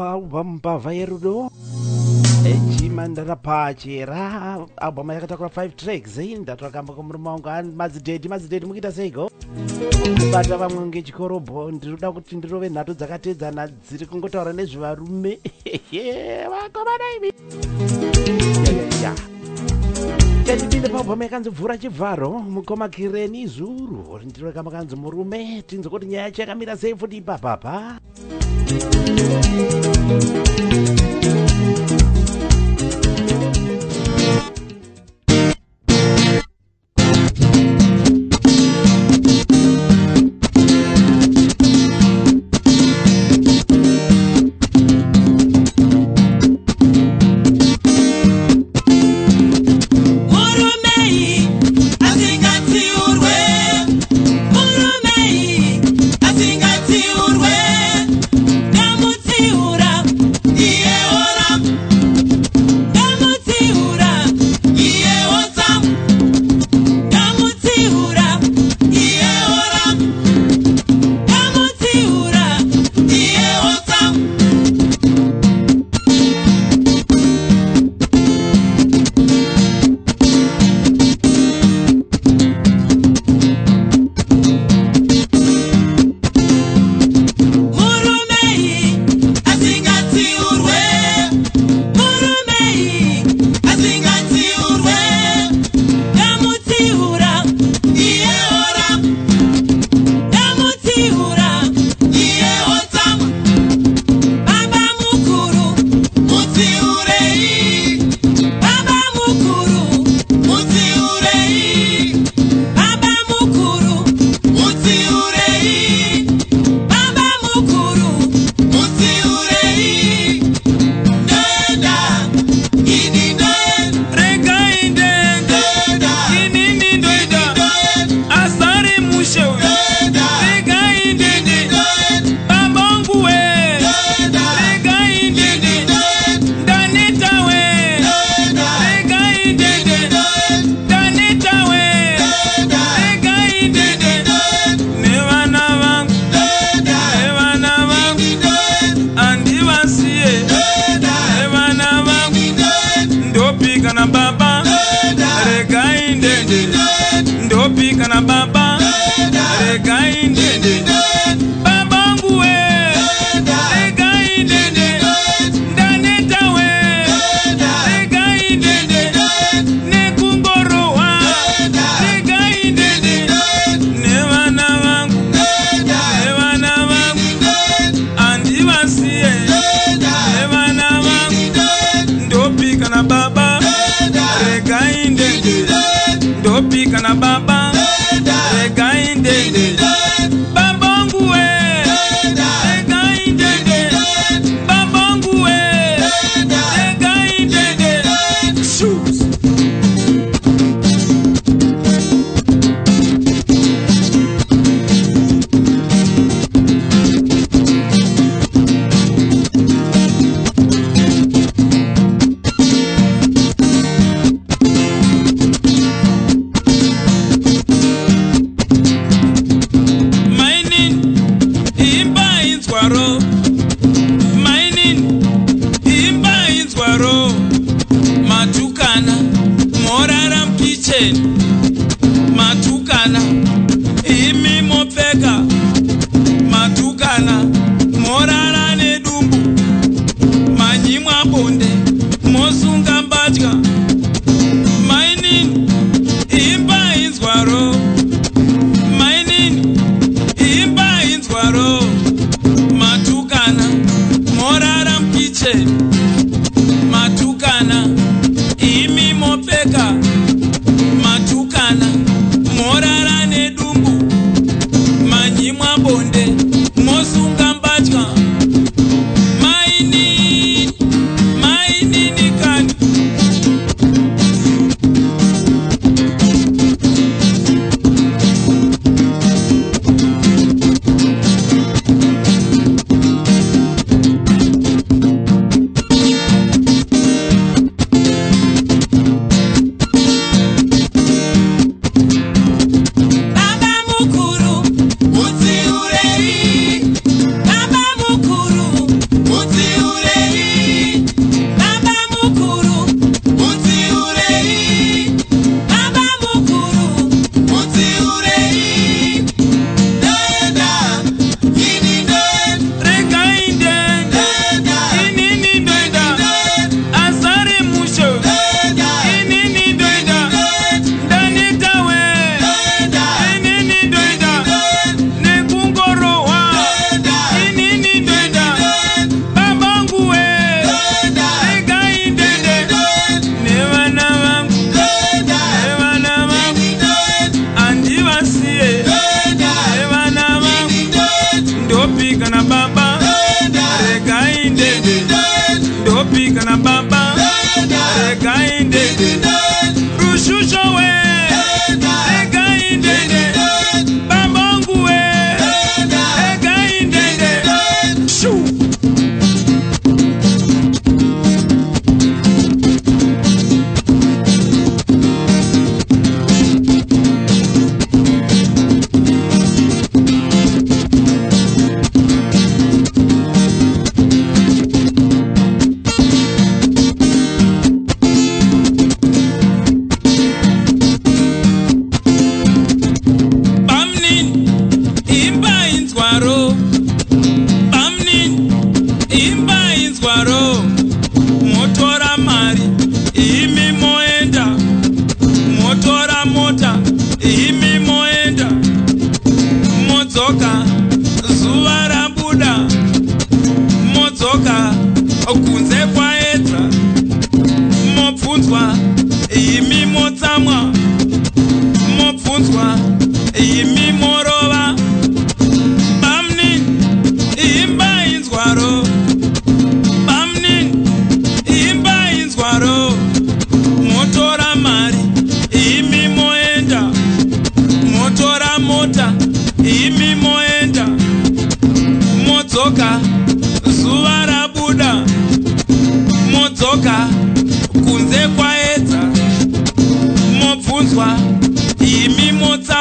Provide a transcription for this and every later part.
pambava yerudo chimandara pachera album yakatakura 5 tracks ndatora kamba kumurume wangu mazidhedi mukuita seiko bata vamwe ngechikorobo ndiroda kuti ndirove nhato dzakatedzana dziri kungotaura nezvevarume vakomana ivi chachipinde pabhoma yakanzi bvura chivharo mukoma kireni zuru ndiro kamba kanzi murume tinzo kuti nyaya yacho yakamira sei futi ipapapa Matukana, morara ne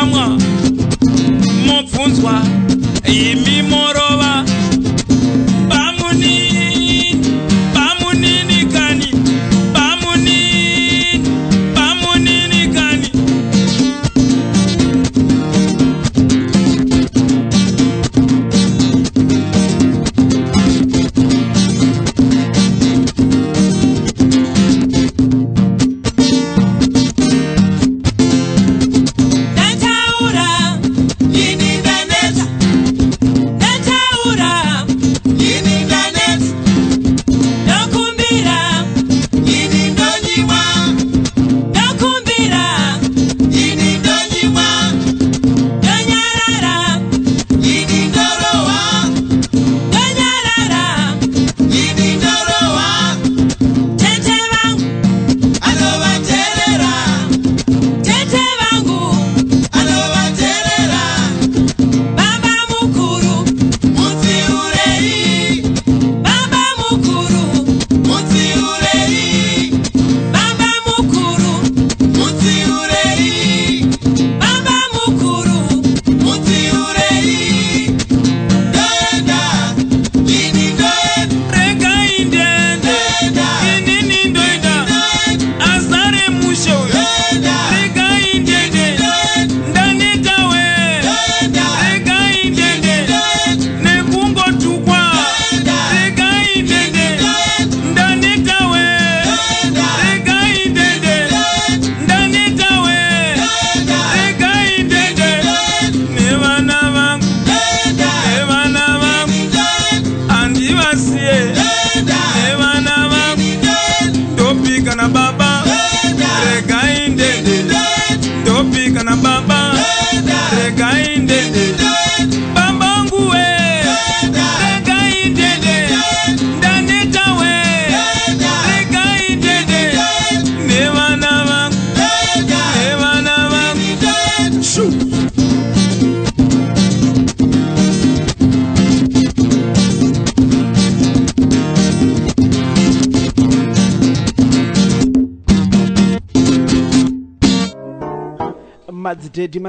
mwa mobvunzwa imi morova pamunini kani pamunini kani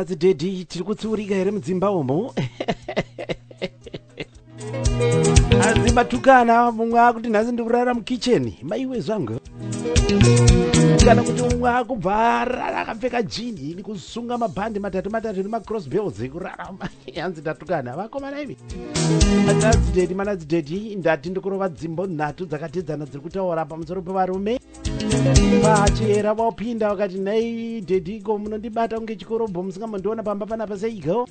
madzidhedhi tiri kutsiurika here mudzimba umo azimatukana mumwe akuti nhasi ndikurara mukicheni maiwe zvangu kana kuti mumwe akubva arara akapfeka jini nikusunga mabhandi matatu nemacrossbells kurarama hanzi ndatukana vakomana imi manadzidhedhi ndati ndikurova dzimbo 3 dzakatedzana dziri kutaura pamusoro pevarume vachera vaupinda vakati nhai dhedhiko munondibata kunge chikorobho musingamondiona pamba panapa seiko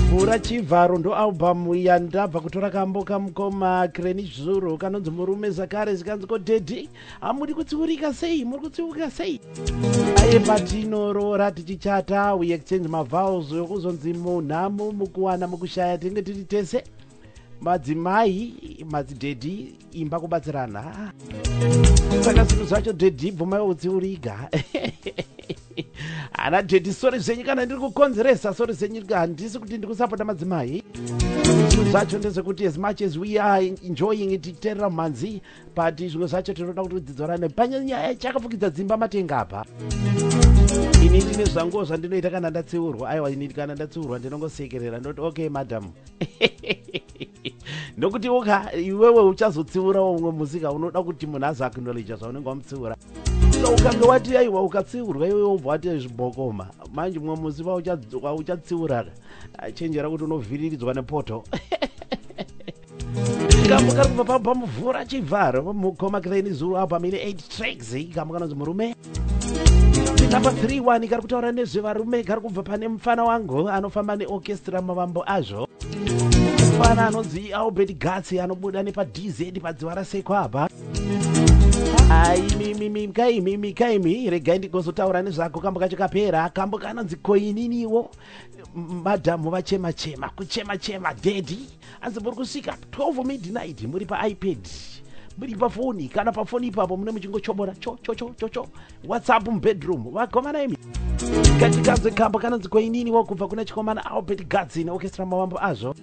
vhura chivharo ndo albhamu yandabva kutora kambo kamukoma kreni zvuru kanonzi murume zvakare zikanzi ko dhedhi hamuri kutsiurika sei muri kutsiurika sei aye patinorora tichichata we exchange mavowels yokuzonzi munhamu mukuwana mukushaya tinge tiri tese madzimai madzidhedhi imba kubatsirana saka zvinhu zvacho dhedhi bvumai kutsiurika hana dhedhi sori zvenyu kana ndiri kukonzeresa sori zvenyu handisi kuti ndikusapota madzimai zvinhu zvacho ndezvekuti as much as we are enjoying it tichiteerera mhanzi but zvimwe zvacho tinoda kuti udzidzorane panyaya chakafukidza dzimba matenga apa ini ndine zvanguo zvandinoita kana ndatsiurwa aiwa ini kana ndatsiurwa ndinongosekerera ndoti okay madam nokuti oka iwewe uchazotsiurawo umwe musika unoda kuti munhu azoacknowledge zvaunenge wamutsiura ukange wati aiwa ukatsiurwa iwe wobva wati zvibhokoma manje mumwe musi vauchatsiuraka chenjera kuti unovhiriridzwa nepoto kambo kari kubva pamuvhura chivharo mukoma kreni zulu album ine 8 tracks kambo kanonzi murume number 31 kari kutaura nezvevarume kari kubva pane mufana wangu anofamba neorchestra mavambo azvo mufana anonzi Albert Gatsi anobuda nepadz padziva raseko apa mikaimi regai ndigozotaura nezvako kambo kacho kapera kambo kanonzi koininiwo madhamu vachema-chema kuchema-chema dhedhi anzi muri kusvika 12 midnight muri paipad muri pafoni kana pafoni ipapo mune muchingochobora cho whatsapp mubedroom vakomana imi katikanzwe kambo kanonzi koininiwo kubva kuna chikomana Albert Gatsi neorchestra mavambo azvo